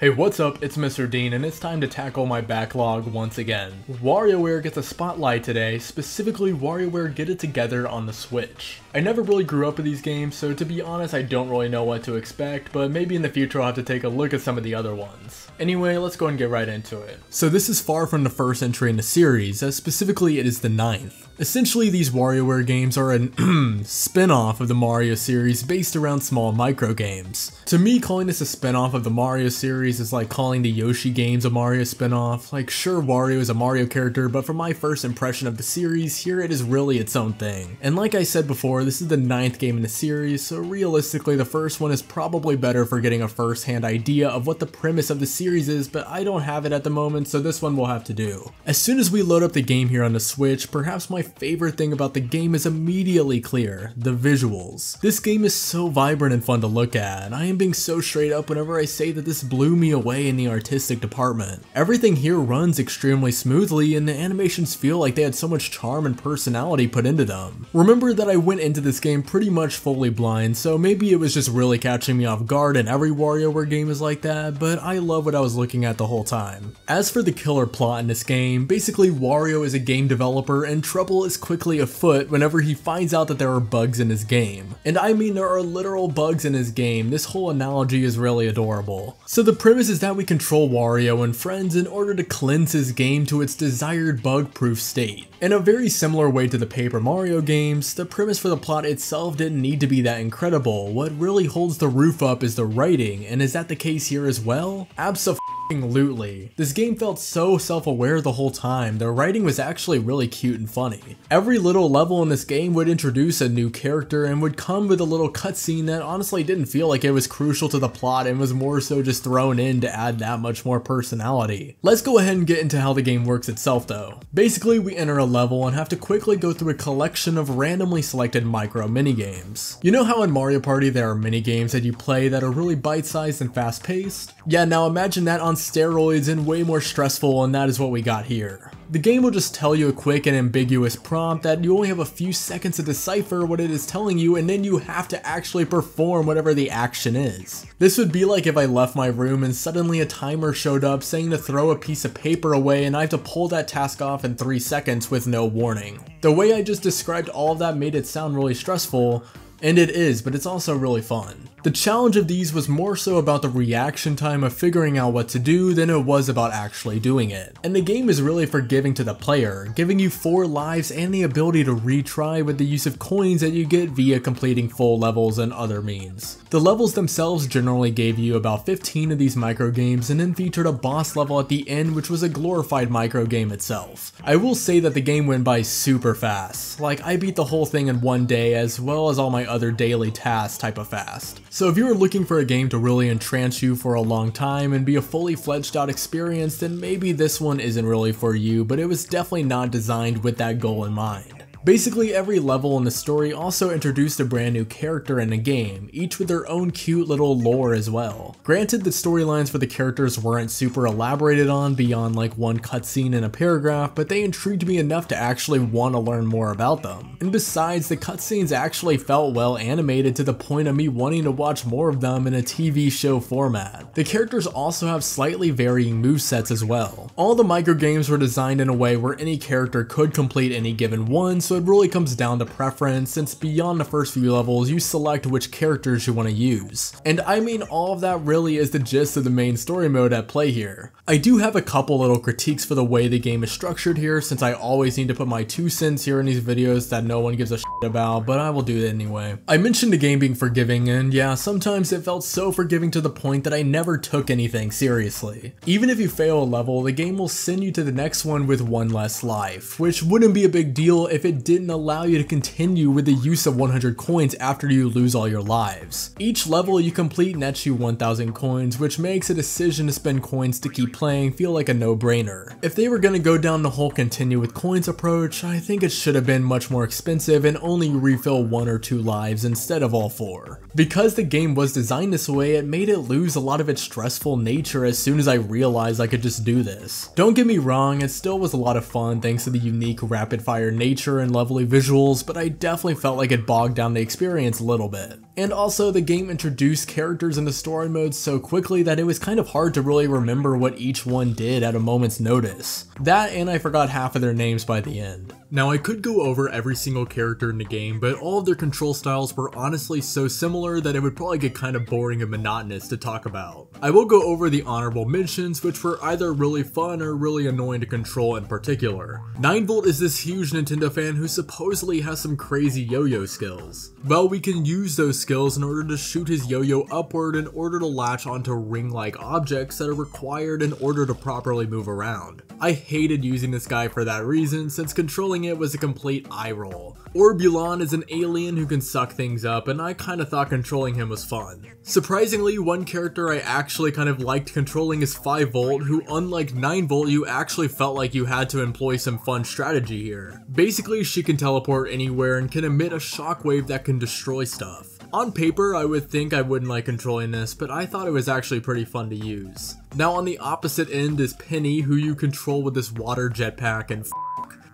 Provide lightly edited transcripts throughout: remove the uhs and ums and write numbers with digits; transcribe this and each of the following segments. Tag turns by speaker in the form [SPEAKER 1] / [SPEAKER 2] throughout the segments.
[SPEAKER 1] Hey, what's up? It's MrDean, and it's time to tackle my backlog once again. WarioWare gets a spotlight today, specifically WarioWare Get It Together on the Switch. I never really grew up with these games, so to be honest I don't really know what to expect, but maybe in the future I'll have to take a look at some of the other ones. Anyway, let's go and get right into it. So this is far from the first entry in the series, as specifically it is the 9th. Essentially, these WarioWare games are an spin-off of the Mario series based around small microgames. To me, calling this a spin-off of the Mario series is like calling the Yoshi games a Mario spin-off. Like, sure, Wario is a Mario character, but from my first impression of the series, here it is really its own thing. And like I said before, this is the 9th game in the series, so realistically the first one is probably better for getting a first-hand idea of what the premise of the series is, but I don't have it at the moment, so this one will have to do. As soon as we load up the game here on the Switch, perhaps my favorite thing about the game is immediately clear: the visuals. This game is so vibrant and fun to look at, and I am being so straight up whenever I say that this blew me away in the artistic department. Everything here runs extremely smoothly, and the animations feel like they had so much charm and personality put into them. Remember that I went into this game pretty much fully blind, so maybe it was just really catching me off guard, and every WarioWare game is like that, but I love what I was looking at the whole time. As for the killer plot in this game, basically Wario is a game developer and trouble is quickly afoot whenever he finds out that there are bugs in his game. And I mean there are literal bugs in his game. This whole analogy is really adorable. So the premise is that we control Wario and friends in order to cleanse his game to its desired bug-proof state. In a very similar way to the Paper Mario games, the premise for the plot itself didn't need to be that incredible. What really holds the roof up is the writing, and is that the case here as well? Absolutely. This game felt so self-aware the whole time. The writing was actually really cute and funny. Every little level in this game would introduce a new character and would come with a little cutscene that honestly didn't feel like it was crucial to the plot and was more so just thrown in to add that much more personality. Let's go ahead and get into how the game works itself though. Basically, we enter a level and have to quickly go through a collection of randomly selected micro minigames. You know how in Mario Party there are minigames that you play that are really bite-sized and fast-paced? Yeah, now imagine that on steroids and way more stressful, and that is what we got here. The game will just tell you a quick and ambiguous prompt that you only have a few seconds to decipher what it is telling you, and then you have to actually perform whatever the action is. This would be like if I left my room and suddenly a timer showed up saying to throw a piece of paper away and I have to pull that task off in 3 seconds with no warning. The way I just described all of that made it sound really stressful, and it is, but it's also really fun. The challenge of these was more so about the reaction time of figuring out what to do than it was about actually doing it. And the game is really forgiving to the player, giving you 4 lives and the ability to retry with the use of coins that you get via completing full levels and other means. The levels themselves generally gave you about 15 of these micro games and then featured a boss level at the end, which was a glorified micro game itself. I will say that the game went by super fast. Like, I beat the whole thing in one day as well as all my other daily tasks type of fast. So if you are looking for a game to really entrance you for a long time and be a fully fledged out experience, then maybe this one isn't really for you, but it was definitely not designed with that goal in mind. Basically, every level in the story also introduced a brand new character in the game, each with their own cute little lore as well. Granted, the storylines for the characters weren't super elaborated on beyond like one cutscene and a paragraph, but they intrigued me enough to actually want to learn more about them. And besides, the cutscenes actually felt well animated to the point of me wanting to watch more of them in a TV show format. The characters also have slightly varying movesets as well. All the microgames were designed in a way where any character could complete any given one, so it really comes down to preference, since beyond the first few levels you select which characters you want to use. And I mean, all of that really is the gist of the main story mode at play here. I do have a couple little critiques for the way the game is structured here, since I always need to put my 2 cents here in these videos that no one gives a shit about, but I will do it anyway. I mentioned the game being forgiving, and yeah, sometimes it felt so forgiving to the point that I never took anything seriously. Even if you fail a level, the game will send you to the next one with 1 less life, which wouldn't be a big deal if it didn't allow you to continue with the use of 100 coins after you lose all your lives. Each level you complete nets you 1000 coins, which makes a decision to spend coins to keep playing feel like a no-brainer. If they were gonna go down the whole continue with coins approach, I think it should have been much more expensive and only refill 1 or 2 lives instead of all 4. Because the game was designed this way, it made it lose a lot of its stressful nature as soon as I realized I could just do this. Don't get me wrong, it still was a lot of fun thanks to the unique rapid fire nature and lovely visuals, but I definitely felt like it bogged down the experience a little bit. And also, the game introduced characters into story modes so quickly that it was kind of hard to really remember what each one did at a moment's notice. That, and I forgot half of their names by the end. Now, I could go over every single character in the game, but all of their control styles were honestly so similar that it would probably get kind of boring and monotonous to talk about. I will go over the honorable mentions, which were either really fun or really annoying to control in particular. 9volt is this huge Nintendo fan who supposedly has some crazy yo-yo skills. Well, we can use those skills in order to shoot his yo-yo upward in order to latch onto ring-like objects that are required in order to properly move around. I hated using this guy for that reason, since controlling it was a complete eye roll. Orbulon is an alien who can suck things up, and I kinda thought controlling him was fun. Surprisingly, one character I actually kind of liked controlling is 5volt, who unlike 9volt you actually felt like you had to employ some fun strategy here. Basically, she can teleport anywhere and can emit a shockwave that can destroy stuff. On paper, I would think I wouldn't like controlling this, but I thought it was actually pretty fun to use. Now on the opposite end is Penny, who you control with this water jetpack and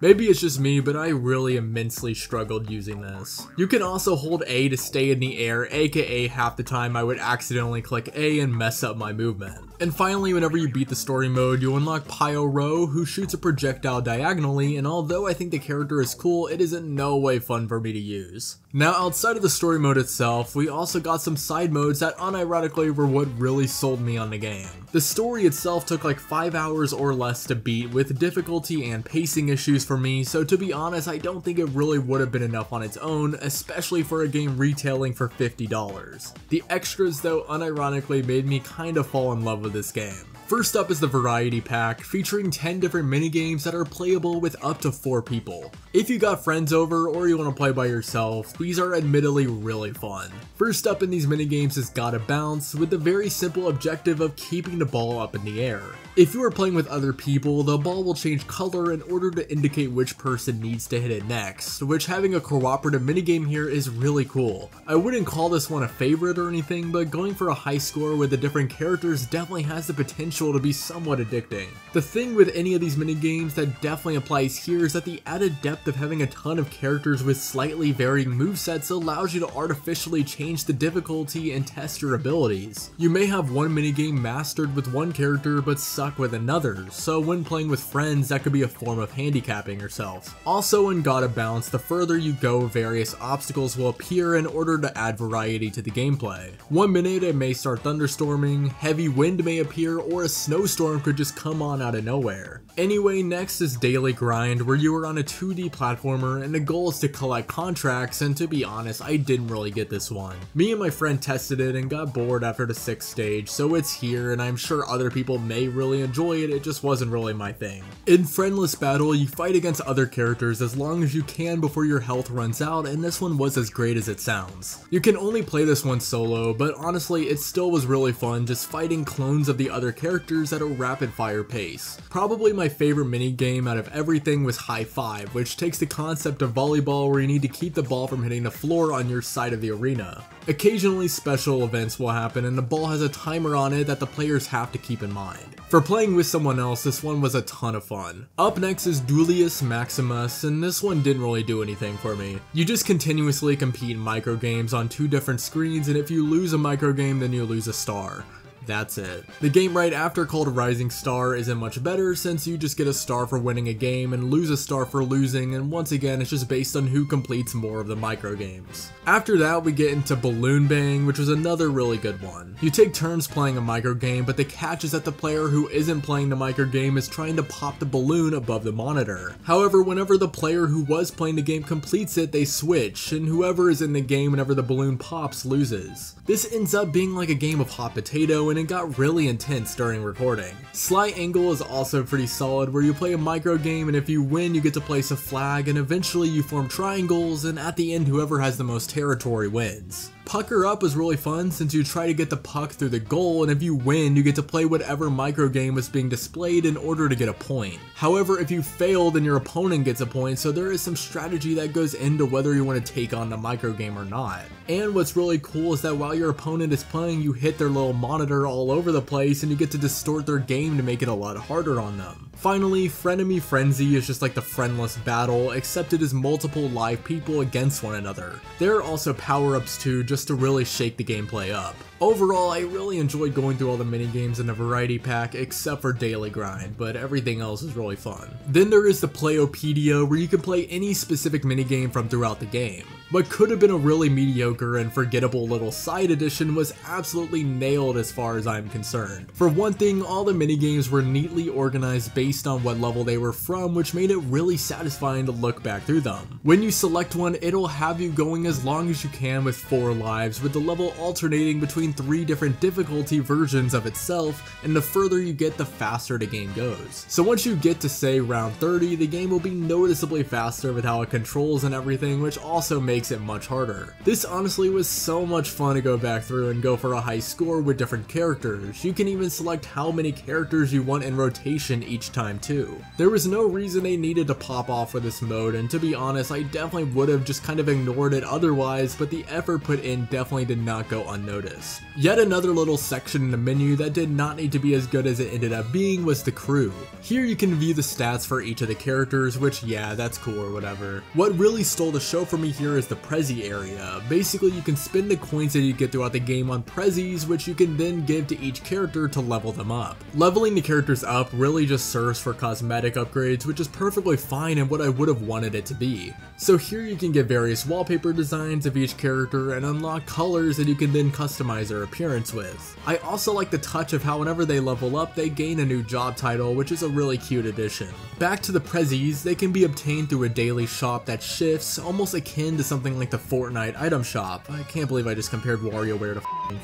[SPEAKER 1] maybe it's just me, but I really immensely struggled using this. You can also hold A to stay in the air, aka half the time I would accidentally click A and mess up my movement. And finally, whenever you beat the story mode, you unlock Pyro, who shoots a projectile diagonally, and although I think the character is cool, it is in no way fun for me to use. Now, outside of the story mode itself, we also got some side modes that unironically were what really sold me on the game. The story itself took like 5 hours or less to beat, with difficulty and pacing issues for me, so to be honest, I don't think it really would have been enough on its own, especially for a game retailing for $50. The extras though unironically made me kind of fall in love with this game. First up is the Variety Pack, featuring 10 different minigames that are playable with up to 4 people. If you got friends over or you want to play by yourself, these are admittedly really fun. First up in these minigames is Gotta Bounce, with the very simple objective of keeping the ball up in the air. If you are playing with other people, the ball will change color in order to indicate which person needs to hit it next, which having a cooperative minigame here is really cool. I wouldn't call this one a favorite or anything, but going for a high score with the different characters definitely has the potential to be somewhat addicting. The thing with any of these minigames that definitely applies here is that the added depth of having a ton of characters with slightly varying movesets allows you to artificially change the difficulty and test your abilities. You may have one minigame mastered with one character but suck with another, so when playing with friends that could be a form of handicapping yourself. Also in Gotta Bounce, the further you go, various obstacles will appear in order to add variety to the gameplay. One minute it may start thunderstorming, heavy wind may appear, or a snowstorm could just come on out of nowhere. Anyway, next is Daily Grind, where you are on a 2D platformer and the goal is to collect contracts, and to be honest, I didn't really get this one. Me and my friend tested it and got bored after the 6th stage, so it's here and I'm sure other people may really enjoy it, it just wasn't really my thing. In Friendless Battle, you fight against other characters as long as you can before your health runs out, and this one was as great as it sounds. You can only play this one solo, but honestly it still was really fun just fighting clones of the other characters at a rapid fire pace. Probably my favorite minigame out of everything was High Five, which takes the concept of volleyball where you need to keep the ball from hitting the floor on your side of the arena. Occasionally special events will happen and the ball has a timer on it that the players have to keep in mind. For playing with someone else, this one was a ton of fun. Up next is Duelius Maximus, and this one didn't really do anything for me. You just continuously compete in microgames on 2 different screens, and if you lose a microgame then you lose a star. That's it. The game right after, called Rising Star, isn't much better since you just get a star for winning a game and lose a star for losing, and once again it's just based on who completes more of the microgames. After that we get into Balloon Bang, which was another really good one. You take turns playing a microgame, but the catch is that the player who isn't playing the microgame is trying to pop the balloon above the monitor. However, whenever the player who was playing the game completes it, they switch, and whoever is in the game whenever the balloon pops loses. This ends up being like a game of hot potato, and it got really intense during recording. Sly Angle is also pretty solid, where you play a micro game and if you win you get to place a flag and eventually you form triangles, and at the end whoever has the most territory wins. Pucker Up was really fun since you try to get the puck through the goal, and if you win, you get to play whatever microgame was being displayed in order to get a point. However, if you fail, then your opponent gets a point, so there is some strategy that goes into whether you want to take on the microgame or not. And what's really cool is that while your opponent is playing, you hit their little monitor all over the place and you get to distort their game to make it a lot harder on them. Finally, Frenemy Frenzy is just like the friendless battle, except it is multiple live people against one another. There are also power-ups too, just to really shake the gameplay up. Overall, I really enjoyed going through all the minigames in the variety pack except for Daily Grind, but everything else is really fun. Then there is the Playopedia, where you can play any specific minigame from throughout the game. What could have been a really mediocre and forgettable little side edition was absolutely nailed as far as I'm concerned. For one thing, all the minigames were neatly organized based on what level they were from, which made it really satisfying to look back through them. When you select one, it'll have you going as long as you can with 4 lives, with the level alternating between 3 different difficulty versions of itself, and the further you get, the faster the game goes. So once you get to say round 30, the game will be noticeably faster with how it controls and everything, which also makes it much harder. This honestly was so much fun to go back through and go for a high score with different characters. You can even select how many characters you want in rotation each time too. There was no reason they needed to pop off with this mode, and to be honest, I definitely would have just kind of ignored it otherwise, but the effort put in definitely did not go unnoticed. Yet another little section in the menu that did not need to be as good as it ended up being was the crew. Here you can view the stats for each of the characters, which yeah, that's cool or whatever. What really stole the show for me here is the Prezi area. Basically, you can spend the coins that you get throughout the game on Prezis, which you can then give to each character to level them up. Leveling the characters up really just serves for cosmetic upgrades, which is perfectly fine and what I would have wanted it to be. So here you can get various wallpaper designs of each character and unlock colors that you can then customize their appearance with. I also like the touch of how whenever they level up, they gain a new job title, which is a really cute addition. Back to the Prezis, they can be obtained through a daily shop that shifts, almost akin to something like the Fortnite item shop. I can't believe I just compared WarioWare to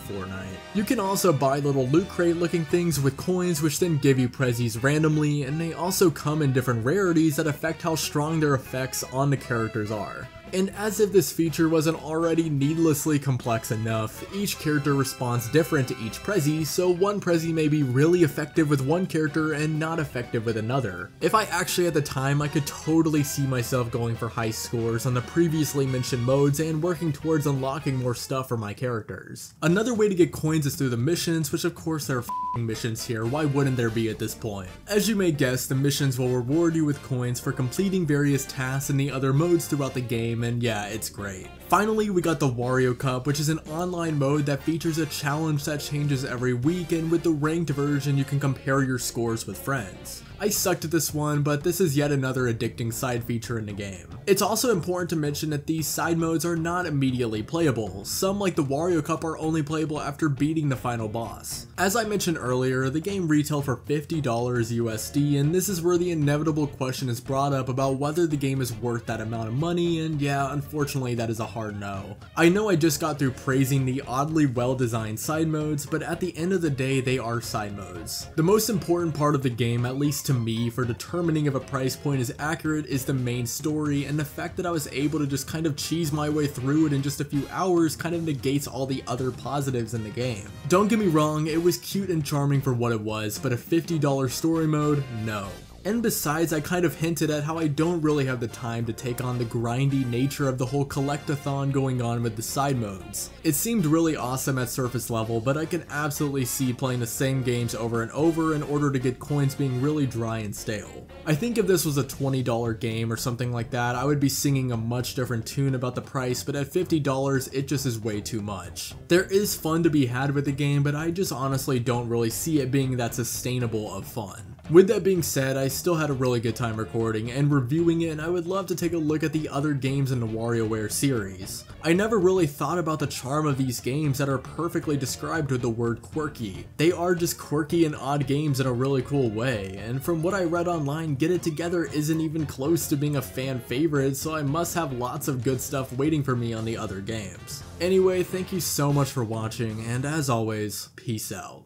[SPEAKER 1] Fortnite. You can also buy little loot crate looking things with coins, which then give you Prezis randomly, and they also come in different rarities that affect how strong their effects on the characters are. And as if this feature wasn't already needlessly complex enough, each character responds different to each Prezi, so one Prezi may be really effective with one character and not effective with another. If I actually had the time, I could totally see myself going for high scores on the previously mentioned modes and working towards unlocking more stuff for my characters. Another way to get coins is through the missions, which of course there are missions here, why wouldn't there be at this point? As you may guess, the missions will reward you with coins for completing various tasks in the other modes throughout the game, and yeah, it's great. Finally, we got the Wario Cup, which is an online mode that features a challenge that changes every week, and with the ranked version you can compare your scores with friends. I sucked at this one, but this is yet another addicting side feature in the game. It's also important to mention that these side modes are not immediately playable. Some, like the Wario Cup, are only playable after beating the final boss. As I mentioned earlier, the game retailed for $50 USD, and this is where the inevitable question is brought up about whether the game is worth that amount of money, and yeah, unfortunately that is a hard no. I know I just got through praising the oddly well-designed side modes, but at the end of the day, they are side modes. The most important part of the game, at least to me, for determining if a price point is accurate is the main story, and the fact that I was able to just kind of cheese my way through it in just a few hours kind of negates all the other positives in the game. Don't get me wrong, it was cute and charming for what it was, but a $50 story mode? No. And besides, I kind of hinted at how I don't really have the time to take on the grindy nature of the whole collectathon going on with the side modes. It seemed really awesome at surface level, but I can absolutely see playing the same games over and over in order to get coins being really dry and stale. I think if this was a $20 game or something like that, I would be singing a much different tune about the price, but at $50, it just is way too much. There is fun to be had with the game, but I just honestly don't really see it being that sustainable of fun. With that being said, I still had a really good time recording and reviewing it, and I would love to take a look at the other games in the WarioWare series. I never really thought about the charm of these games that are perfectly described with the word quirky. They are just quirky and odd games in a really cool way, and from what I read online, Get It Together isn't even close to being a fan favorite, so I must have lots of good stuff waiting for me on the other games. Anyway, thank you so much for watching, and as always, peace out.